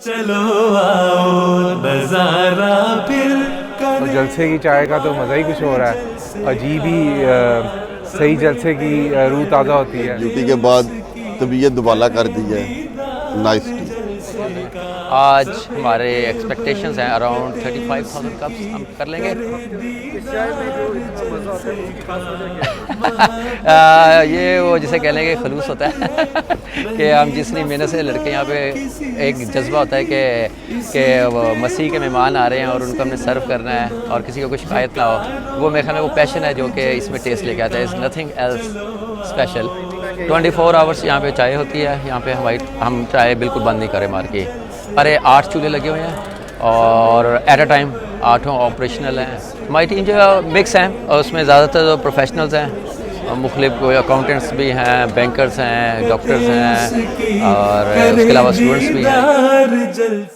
चलो आओ नजारा फिर और जलसे की चाय का तो मज़ा ही कुछ हो रहा है, अजीब ही सही जलसे की रूह ताज़ा होती है। ड्यूटी के बाद तबीयत दुबाला कर दी है। Nice T. आज हमारे एक्सपेक्टेशंस हैं अराउंड 35,000 कप्स हम कर लेंगे। ये वो जिसे कह लेंगे खलूस होता है कि हम जितनी मेहनत से लड़के यहाँ पे एक जज्बा होता है कि वो मसीह के मेहमान आ रहे हैं और उनको हमने सर्व करना है और किसी को कोई शिकायत ना हो, वो मेरे ख्याल में वो पैशन है जो कि इसमें टेस्ट लेके आता है। Is nothing else special. 24 hours यहाँ पे चाय होती है। यहाँ पे हम चाय बिल्कुल बंद नहीं करें मार के। अरे 8 चूल्हे लगे हुए हैं और एट अ टाइम 8 ऑपरेशनल हैं। हमारी टीम जो मिक्स हैं और उसमें ज़्यादातर जो प्रोफेशनल्स हैं, मुख्तलिफ कोई अकाउंटेंट्स भी हैं, बैंकर्स हैं, डॉक्टर्स हैं और उसके अलावा स्टूडेंट्स भी हैं।